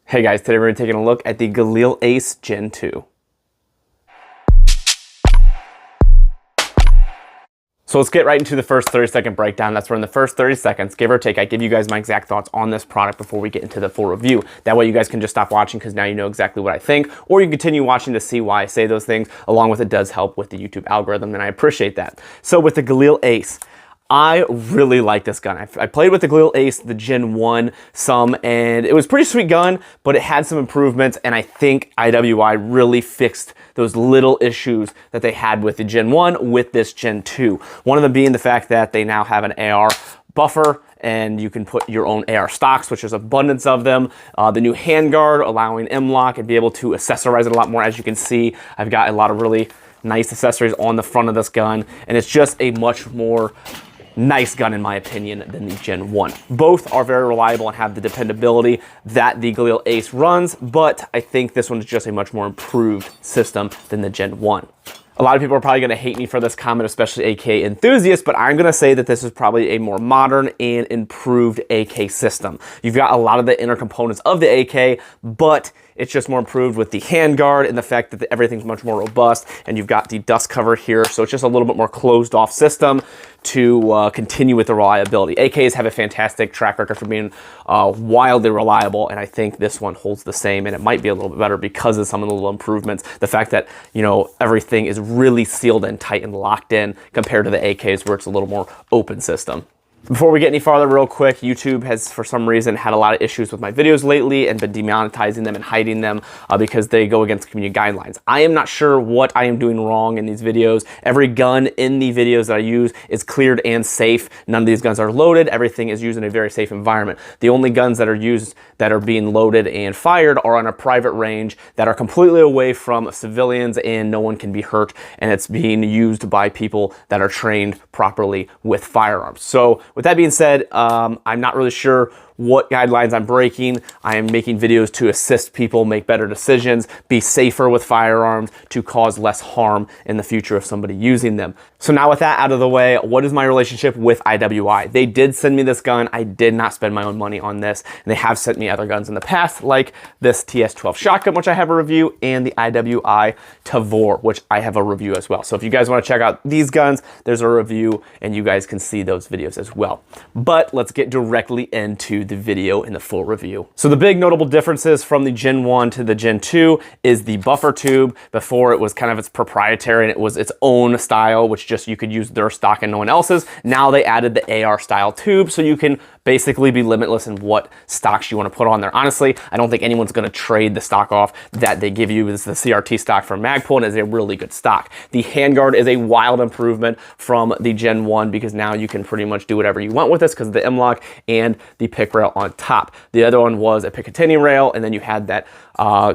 Hey guys, today we're taking a look at the Galil Ace Gen 2. So let's get right into the first 30-second breakdown. That's where in the first 30 seconds, give or take, I give you guys my exact thoughts on this product before we get into the full review. That way you guys can just stop watching because now you know exactly what I think, or you can continue watching to see why I say those things. Along with it does help with the YouTube algorithm, and I appreciate that. So with the Galil Ace, I really like this gun. I played with the Galil Ace, the Gen 1 some, and it was a pretty sweet gun, but it had some improvements, and I think IWI really fixed those little issues that they had with the Gen 1 with this Gen 2. One of them being the fact that they now have an AR buffer, and you can put your own AR stocks, which there's abundance of them. The new handguard allowing M-lock and be able to accessorize it a lot more. As you can see, I've got a lot of really nice accessories on the front of this gun, and it's just a much more nice gun in my opinion than the Gen 1. Both are very reliable and have the dependability that the Galil Ace runs, but I think this one is just a much more improved system than the Gen 1. A lot of people are probably going to hate me for this comment, especially AK enthusiasts, but I'm going to say that this is probably a more modern and improved AK system. You've got a lot of the inner components of the AK, but it's just more improved with the handguard and the fact that everything's much more robust, and you've got the dust cover here, so it's just a little bit more closed off system to continue with the reliability. AKs have a fantastic track record for being wildly reliable, and I think this one holds the same, and it might be a little bit better because of some of the little improvements. The fact that, you know, everything is really sealed and tight and locked in compared to the AKs where it's a little more open system. Before we get any farther, real quick, YouTube has, for some reason, had a lot of issues with my videos lately and been demonetizing them and hiding them because they go against community guidelines. I am not sure what I am doing wrong in these videos. Every gun in the videos that I use is cleared and safe. None of these guns are loaded. Everything is used in a very safe environment. The only guns that are used that are being loaded and fired are on a private range that are completely away from civilians and no one can be hurt, and it's being used by people that are trained properly with firearms. So with that being said, I'm not really sure what guidelines I'm breaking. I am making videos to assist people make better decisions, be safer with firearms, to cause less harm in the future of somebody using them. So now with that out of the way, what is my relationship with IWI? They did send me this gun. I did not spend my own money on this, and they have sent me other guns in the past, like this TS12 shotgun, which I have a review, and the IWI Tavor, which I have a review as well. So if you guys want to check out these guns, there's a review, and you guys can see those videos as well. But let's get directly into the video in the full review. So the big notable differences from the Gen 1 to the Gen 2 is the buffer tube. Before, it was kind of its proprietary and it was its own style, which just you could use their stock and no one else's. Now they added the AR style tube, so you can basically be limitless in what stocks you want to put on there. Honestly, I don't think anyone's going to trade the stock off that they give you. This is the CRT stock from Magpul, and is a really good stock. The handguard is a wild improvement from the Gen 1 because now you can pretty much do whatever you want with this because of the M-lock and the pick rail on top. The other one was a Picatinny rail, and then you had that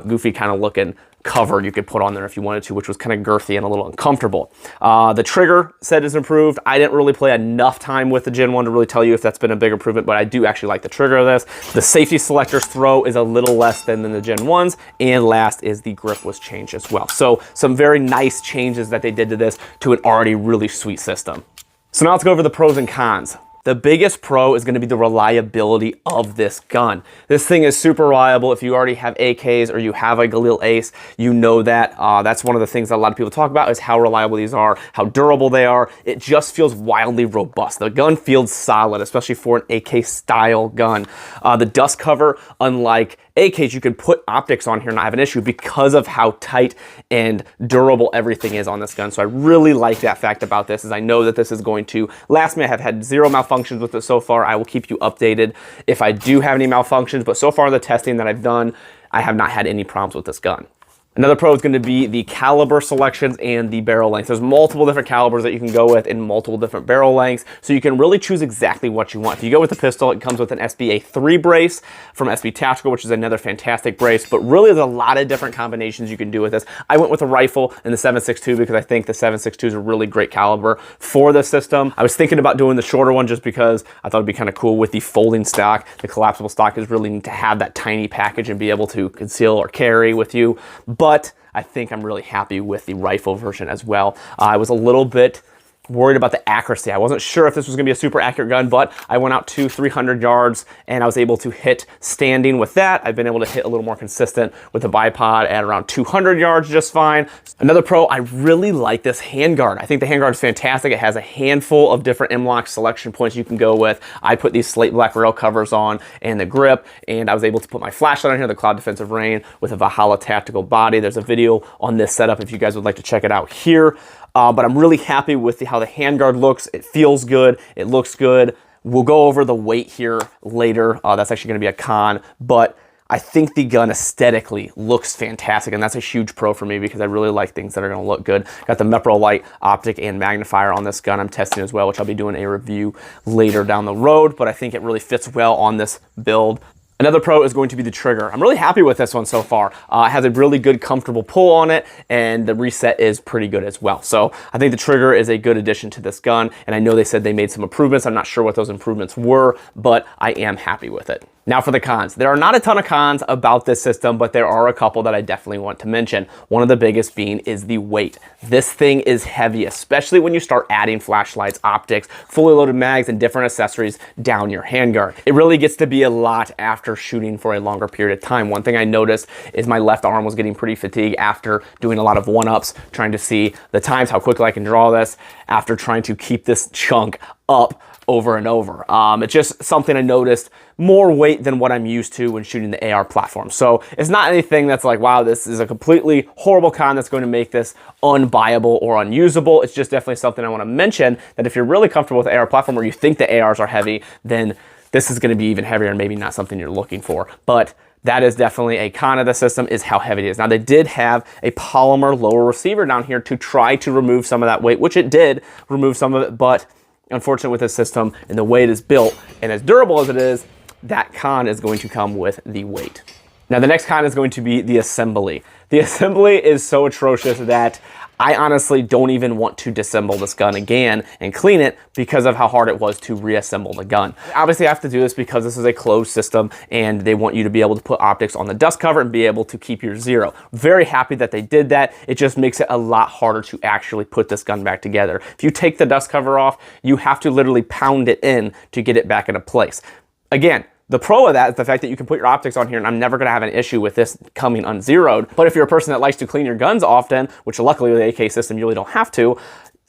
goofy kind of looking cover you could put on there if you wanted to, which was kind of girthy and a little uncomfortable. The trigger set is improved. I didn't really play enough time with the Gen 1 to really tell you if that's been a big improvement, but I do actually like the trigger of this. The safety selector's throw is a little less than the Gen 1's, and last is the grip was changed as well. So some very nice changes that they did to this to an already really sweet system. So now let's go over the pros and cons. The biggest pro is going to be the reliability of this gun. This thing is super reliable. If you already have AKs or you have a Galil Ace, you know that. That's one of the things that a lot of people talk about is how reliable these are, how durable they are. It just feels wildly robust. The gun feels solid, especially for an AK style gun. The dust cover, unlike AKs, you can put optics on here and not have an issue because of how tight and durable everything is on this gun. So I really like that fact about this, is I know that this is going to last me. I have had zero malfunctions with it so far. I will keep you updated if I do have any malfunctions, but so far in the testing that I've done, I have not had any problems with this gun. Another pro is going to be the caliber selections and the barrel length. There's multiple different calibers that you can go with in multiple different barrel lengths, so you can really choose exactly what you want. If you go with the pistol, it comes with an SBA 3 brace from SB Tactical, which is another fantastic brace, but really there's a lot of different combinations you can do with this. I went with a rifle in the 7.62 because I think the 7.62 is a really great caliber for this system. I was thinking about doing the shorter one just because I thought it'd be kind of cool with the folding stock. The collapsible stock is really neat to have that tiny package and be able to conceal or carry with you. But I think I'm really happy with the rifle version as well. I was a little bit worried about the accuracy. I wasn't sure if this was gonna be a super accurate gun, but I went out to 300 yards and I was able to hit standing with that. I've been able to hit a little more consistent with the bipod at around 200 yards just fine. Another pro, I really like this handguard. I think the handguard is fantastic. It has a handful of different M-LOK selection points you can go with. I put these slate black rail covers on and the grip, and I was able to put my flashlight on here, the Cloud Defensive Rain with a Valhalla tactical body. There's a video on this setup if you guys would like to check it out here. But I'm really happy with how the handguard looks. It feels good. It looks good. We'll go over the weight here later. That's actually going to be a con, but I think the gun aesthetically looks fantastic, and that's a huge pro for me because I really like things that are going to look good. Got the Mepro Light optic and magnifier on this gun I'm testing as well, which I'll be doing a review later down the road, but I think it really fits well on this build. Another pro is going to be the trigger. I'm really happy with this one so far. It has a really good, comfortable pull on it, and the reset is pretty good as well. So I think the trigger is a good addition to this gun, and I know they said they made some improvements. I'm not sure what those improvements were, but I am happy with it. Now for the cons. There are not a ton of cons about this system, but there are a couple that I definitely want to mention. One of the biggest being is the weight. This thing is heavy, especially when you start adding flashlights, optics, fully loaded mags, and different accessories down your handguard. It really gets to be a lot after shooting for a longer period of time. One thing I noticed is my left arm was getting pretty fatigued after doing a lot of one-ups, trying to see the times, how quickly I can draw this, after trying to keep this chunk up over and over. It's just something I noticed, more weight than what I'm used to when shooting the AR platform. So it's not anything that's like, wow, this is a completely horrible con that's going to make this unbuyable or unusable. It's just definitely something I want to mention, that if you're really comfortable with the AR platform or you think the ARs are heavy, then this is going to be even heavier and maybe not something you're looking for. But that is definitely a con of the system, is how heavy it is. Now, they did have a polymer lower receiver down here to try to remove some of that weight, which it did remove some of it, but unfortunately with this system and the way it is built and as durable as it is, that con is going to come with the weight. Now the next con is going to be the assembly. The assembly is so atrocious that I honestly don't even want to disassemble this gun again and clean it because of how hard it was to reassemble the gun. Obviously I have to do this because this is a closed system and they want you to be able to put optics on the dust cover and be able to keep your zero. Very happy that they did that. It just makes it a lot harder to actually put this gun back together. If you take the dust cover off, you have to literally pound it in to get it back into place. Again, the pro of that is the fact that you can put your optics on here, and I'm never going to have an issue with this coming unzeroed. But if you're a person that likes to clean your guns often, which luckily with the AK system you really don't have to,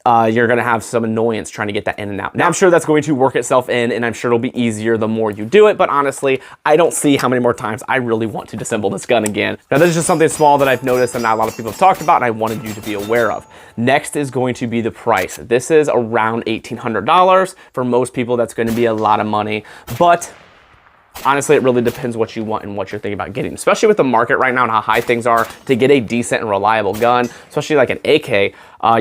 you're going to have some annoyance trying to get that in and out. Now I'm sure that's going to work itself in, and I'm sure it'll be easier the more you do it, but honestly, I don't see how many more times I really want to disassemble this gun again. Now this is just something small that I've noticed and not a lot of people have talked about, and I wanted you to be aware of. Next is going to be the price. This is around $1,800. For most people, that's going to be a lot of money, but honestly, it really depends what you want and what you're thinking about getting, especially with the market right now and how high things are. To get a decent and reliable gun, especially like an AK,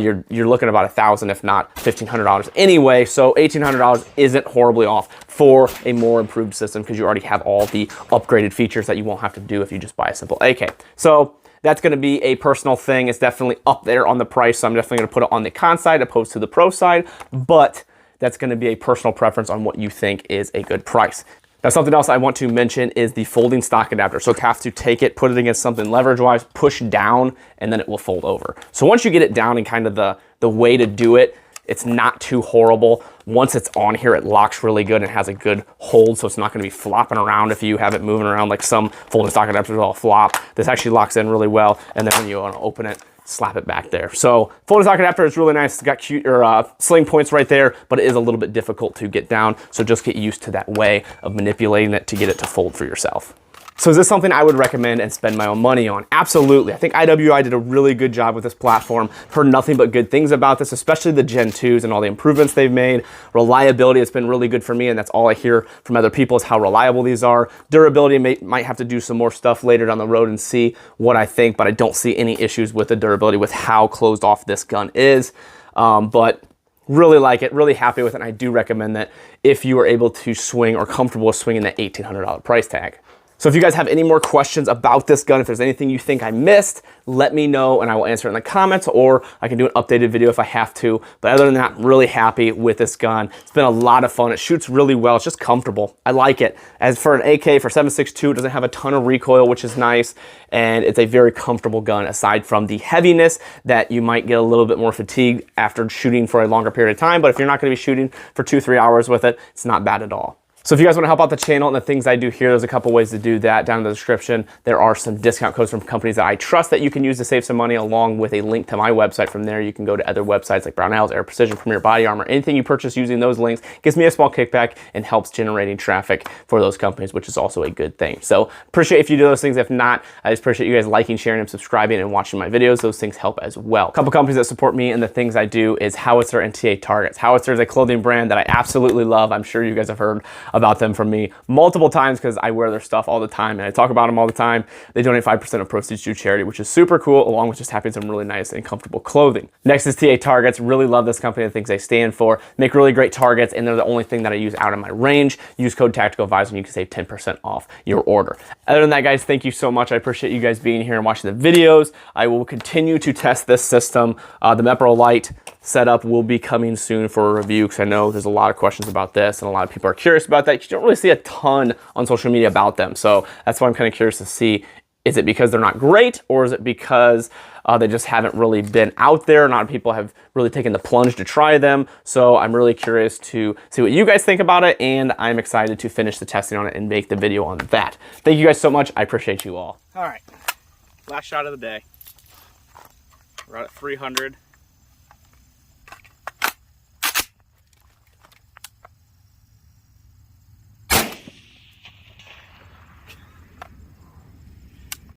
you're looking about $1,000, if not $1,500 anyway. So $1,800 isn't horribly off for a more improved system because you already have all the upgraded features that you won't have to do if you just buy a simple AK. So that's going to be a personal thing. It's definitely up there on the price, so I'm definitely going to put it on the con side opposed to the pro side, but that's going to be a personal preference on what you think is a good price. Now, something else I want to mention is the folding stock adapter. So you have to take it, put it against something leverage-wise, push down, and then it will fold over. So once you get it down and kind of the way to do it, it's not too horrible. Once it's on here, it locks really good and has a good hold, so it's not gonna be flopping around if you have it moving around like some folding stock adapters all flop. This actually locks in really well, and then when you wanna open it, slap it back there. So folding stock adapter is really nice. It's got cute sling points right there, but it is a little bit difficult to get down. So just get used to that way of manipulating it to get it to fold for yourself. So is this something I would recommend and spend my own money on? Absolutely. I think IWI did a really good job with this platform. Heard nothing but good things about this, especially the Gen 2s and all the improvements they've made. Reliability has been really good for me, and that's all I hear from other people is how reliable these are. Durability might have to do some more stuff later down the road and see what I think, but I don't see any issues with the durability with how closed off this gun is. But really like it, really happy with it, and I do recommend that if you are able to swing or comfortable with swinging that $1,800 price tag. So if you guys have any more questions about this gun, if there's anything you think I missed, let me know and I will answer it in the comments, or I can do an updated video if I have to. But other than that, I'm really happy with this gun. It's been a lot of fun. It shoots really well. It's just comfortable. I like it. As for an AK for 7.62, it doesn't have a ton of recoil, which is nice. And it's a very comfortable gun, aside from the heaviness that you might get a little bit more fatigued after shooting for a longer period of time. But if you're not going to be shooting for 2-3 hours with it, it's not bad at all. So if you guys want to help out the channel and the things I do here, there's a couple ways to do that down in the description. There are some discount codes from companies that I trust that you can use to save some money, along with a link to my website. From there, you can go to other websites like Brownells, Air Precision, Premier Body Armor. Anything you purchase using those links gives me a small kickback and helps generating traffic for those companies, which is also a good thing. So appreciate if you do those things. If not, I just appreciate you guys liking, sharing, and subscribing and watching my videos. Those things help as well. A couple companies that support me and the things I do is Howitzer and TA Targets. Howitzer is a clothing brand that I absolutely love. I'm sure you guys have heard about them from me multiple times because I wear their stuff all the time and I talk about them all the time. They donate 5% of proceeds to charity, which is super cool, along with just having some really nice and comfortable clothing. Next is TA Targets. Really love this company and the things they stand for. Make really great targets, and they're the only thing that I use out of my range. Use code Tactical Advisor and you can save 10% off your order. Other than that, guys, thank you so much. I appreciate you guys being here and watching the videos. I will continue to test this system. The Mepro Lite setup will be coming soon for a review, because I know there's a lot of questions about this and a lot of people are curious about that. You don't really see a ton on social media about them, so that's why I'm kind of curious to see, is it because they're not great, or is it because they just haven't really been out there? Not people have really taken the plunge to try them. So I'm really curious to see what you guys think about it, and I'm excited to finish the testing on it and make the video on that. Thank you guys so much. I appreciate you all. All right, last shot of the day. We're at 300.